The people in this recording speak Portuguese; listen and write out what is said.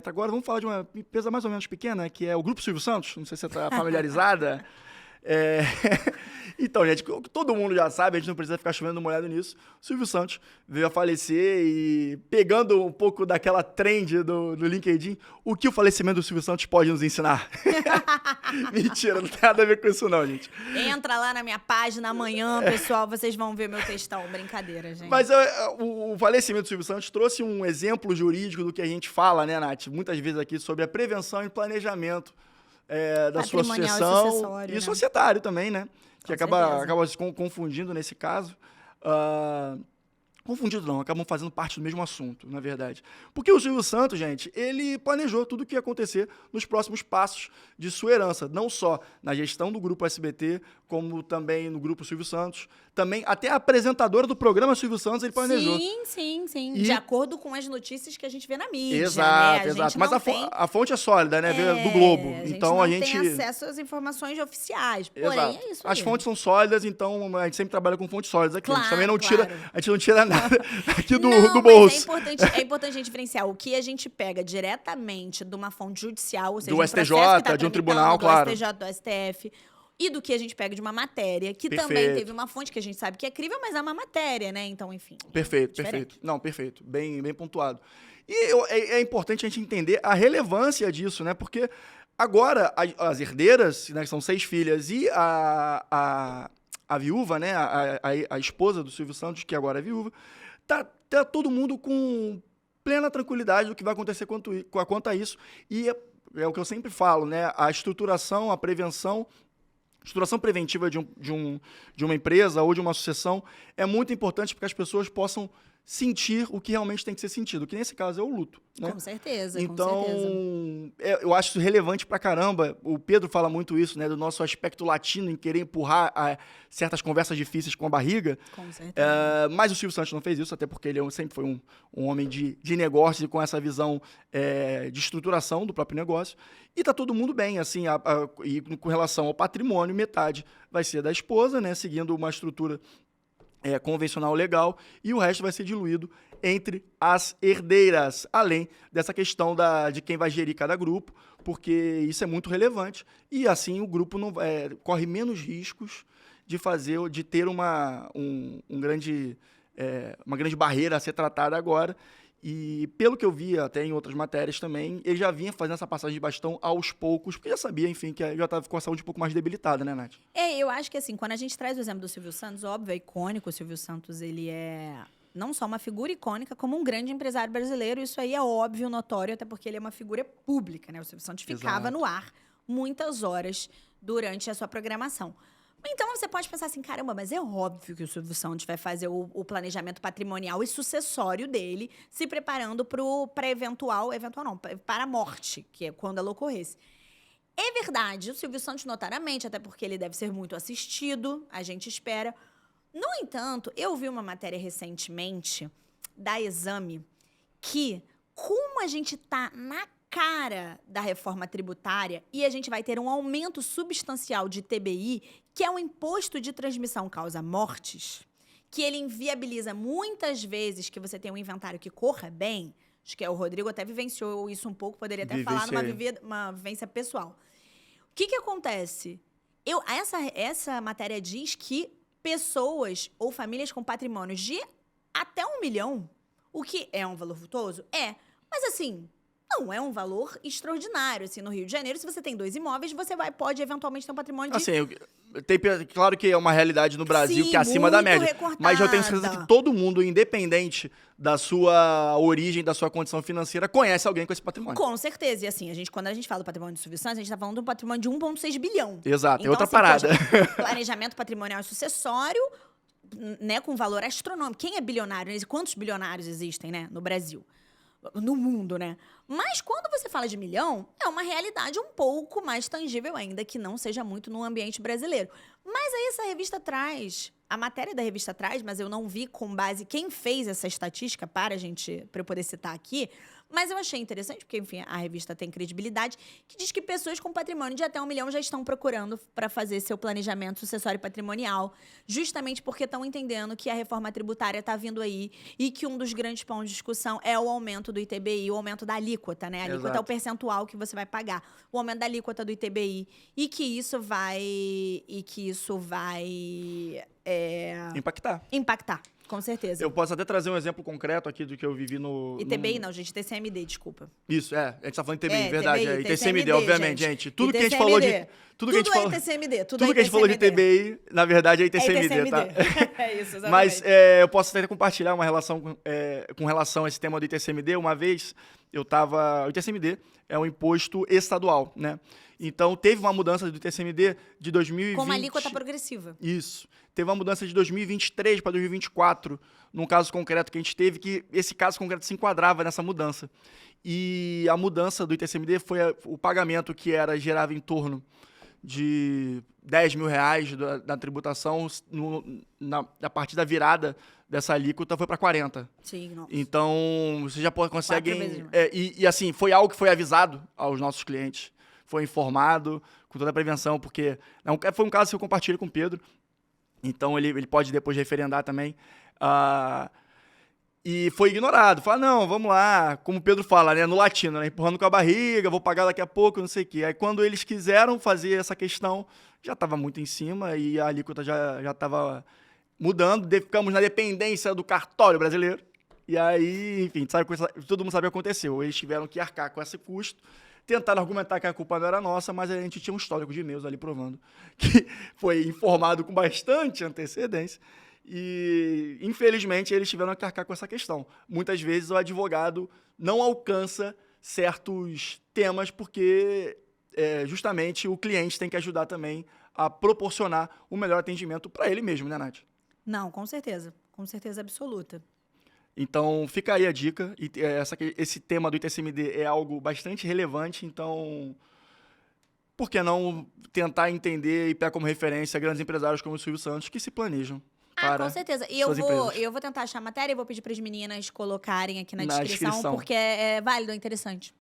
Agora vamos falar de uma empresa mais ou menos pequena, que é o Grupo Silvio Santos. Não sei se você está familiarizada. É... Então, gente, todo mundo já sabe, a gente não precisa ficar chovendo uma olhada nisso. O Silvio Santos veio a falecer e, pegando um pouco daquela trend do LinkedIn, o que o falecimento do Silvio Santos pode nos ensinar? Mentira, não tem nada a ver com isso não, gente. Entra lá na minha página amanhã, pessoal, vocês vão ver meu textão. Brincadeira, gente. Mas o falecimento do Silvio Santos trouxe um exemplo jurídico do que a gente fala, né, Nath? Muitas vezes aqui sobre a prevenção e planejamento da sua sucessão. E societário também, né? Que acaba se confundindo nesse caso. Confundido não, acabam fazendo parte do mesmo assunto, na verdade. Porque o Silvio Santos, gente, ele planejou tudo o que ia acontecer nos próximos passos de sua herança. Não só na gestão do Grupo SBT, como também no Grupo Silvio Santos. Também, até a apresentadora do programa Silvio Santos, ele planejou. Sim. De acordo com as notícias que a gente vê na mídia, exato, né? exato. Mas a fonte é sólida, né? Do Globo. Então a gente não tem acesso às informações oficiais. Porém, exato. É isso. As fontes são sólidas, então a gente sempre trabalha com fontes sólidas aqui. Claro, a gente também não tira nada aqui do bolso. É importante a gente diferenciar o que a gente pega diretamente de uma fonte judicial, ou seja, do STJ, de um tribunal, claro. Do STJ, do STF. E do que a gente pega de uma matéria, que também teve uma fonte que a gente sabe que é crível, mas é uma matéria, né? Então, enfim. Perfeito. Não, perfeito. Bem pontuado. E é importante a gente entender a relevância disso, né? Porque agora as herdeiras, né, que são 6 filhas, e a viúva, né? A esposa do Silvio Santos, que agora é viúva, tá todo mundo com plena tranquilidade do que vai acontecer quanto a isso. E é o que eu sempre falo, né? A estruturação, a prevenção. Estruturação preventiva de uma empresa ou de uma sucessão é muito importante para que as pessoas possam sentir o que realmente tem que ser sentido, que nesse caso é o luto, né? Com certeza, então, eu acho isso relevante pra caramba. O Pedro fala muito isso, né? Do nosso aspecto latino em querer empurrar certas conversas difíceis com a barriga. Com certeza. Mas o Silvio Santos não fez isso, até porque ele sempre foi um homem de negócio e com essa visão de estruturação do próprio negócio. E tá todo mundo bem, assim, e com relação ao patrimônio, metade vai ser da esposa, né? Seguindo uma estrutura convencional legal, e o resto vai ser diluído entre as herdeiras, além dessa questão de quem vai gerir cada grupo, porque isso é muito relevante, e assim o grupo não corre menos riscos de ter uma grande barreira a ser tratada agora. E pelo que eu vi até em outras matérias também, ele já vinha fazendo essa passagem de bastão aos poucos, porque já sabia, enfim, que já estava com a saúde um pouco mais debilitada, né, Nath? Eu acho que assim, quando a gente traz o exemplo do Silvio Santos, óbvio, é icônico. O Silvio Santos, ele é não só uma figura icônica, como um grande empresário brasileiro. Isso aí é óbvio, notório, até porque ele é uma figura pública, né? O Silvio Santos ficava no ar muitas horas durante a sua programação. Então, você pode pensar assim, caramba, mas é óbvio que o Silvio Santos vai fazer o planejamento patrimonial e sucessório dele, se preparando para a morte, que é quando ela ocorresse. É verdade, o Silvio Santos notariamente, até porque ele deve ser muito assistido, a gente espera. No entanto, eu vi uma matéria recentemente da Exame que, como a gente está na cara da reforma tributária e a gente vai ter um aumento substancial de TBI, que é um imposto de transmissão causa mortes, que ele inviabiliza muitas vezes que você tenha um inventário que corra bem. Acho que o Rodrigo até vivenciou isso um pouco, poderia até falar numa vivência pessoal. O que acontece? Essa matéria diz que pessoas ou famílias com patrimônios de até 1 milhão, o que é um valor vultoso? Mas assim, não é um valor extraordinário. Assim, no Rio de Janeiro, se você tem 2 imóveis, você pode eventualmente ter um patrimônio de... Assim, claro que é uma realidade no Brasil que é acima da média. Recortada. Mas eu tenho certeza que todo mundo, independente da sua origem, da sua condição financeira, conhece alguém com esse patrimônio. Com certeza. E assim, quando a gente fala do patrimônio do Silvio Santos, a gente está falando de um patrimônio de 1,6 bilhão. Exato, então, é outra assim, parada. Planejamento patrimonial e sucessório, né, com valor astronômico. Quem é bilionário? Quantos bilionários existem, né, no Brasil? No mundo, né? Mas quando você fala de milhão, é uma realidade um pouco mais tangível, ainda que não seja muito no ambiente brasileiro. Mas aí essa revista traz, a matéria da revista traz, mas eu não vi com base quem fez essa estatística para eu poder citar aqui, Mas eu achei interessante, porque, enfim, a revista tem credibilidade, que diz que pessoas com patrimônio de até 1 milhão já estão procurando para fazer seu planejamento sucessório patrimonial, justamente porque estão entendendo que a reforma tributária está vindo aí e que um dos grandes pontos de discussão é o aumento do ITBI, o aumento da alíquota, né? A alíquota é o percentual que você vai pagar. O aumento da alíquota do ITBI. E que isso vai impactar, com certeza. Eu posso até trazer um exemplo concreto aqui do que eu vivi no... ITBI não, gente, TCMD, desculpa. Isso, a gente tá falando de TBI, verdade. TBI, ITCMD, obviamente, gente. Tudo ITCMD. que a gente falou de... Tudo é ITCMD, tudo que a gente falou de TBI, na verdade, é ITCMD, tá? É isso, exatamente. Mas eu posso até compartilhar uma relação com relação a esse tema do ITCMD. Uma vez, o ITCMD é um imposto estadual, né? Então, teve uma mudança do ITCMD de 2020... Com uma alíquota progressiva. Isso. Teve uma mudança de 2023 para 2024, num caso concreto que a gente teve, que esse caso concreto se enquadrava nessa mudança. E a mudança do ITCMD foi o pagamento que gerava em torno de R$10 mil da tributação, a partir da virada dessa alíquota foi para 40. Sim, nossa. Então, você já consegue... 4 vezes mais. E assim, foi algo que foi avisado aos nossos clientes, foi informado com toda a prevenção, porque foi um caso que eu compartilho com o Pedro, então ele pode depois referendar também. E foi ignorado. Fala, não, vamos lá, como o Pedro fala, né, no latino, né, empurrando com a barriga, vou pagar daqui a pouco, não sei o quê. Aí quando eles quiseram fazer essa questão, já estava muito em cima e a alíquota já estava mudando, ficamos na dependência do cartório brasileiro. E aí, enfim, todo mundo sabe o que aconteceu. Eles tiveram que arcar com esse custo, tentaram argumentar que a culpa não era nossa, mas a gente tinha um histórico de e-mails ali provando que foi informado com bastante antecedência e, infelizmente, eles tiveram que arcar com essa questão. Muitas vezes o advogado não alcança certos temas porque, justamente, o cliente tem que ajudar também a proporcionar o melhor atendimento para ele mesmo, né, Nath? Não, com certeza absoluta. Então, fica aí a dica. E esse tema do ITCMD é algo bastante relevante, então, por que não tentar entender e pegar como referência grandes empresários como o Silvio Santos que se planejam para com certeza. E suas empresas. eu vou tentar achar a matéria e vou pedir para as meninas colocarem aqui na Na descrição, descrição. porque é válido, é interessante.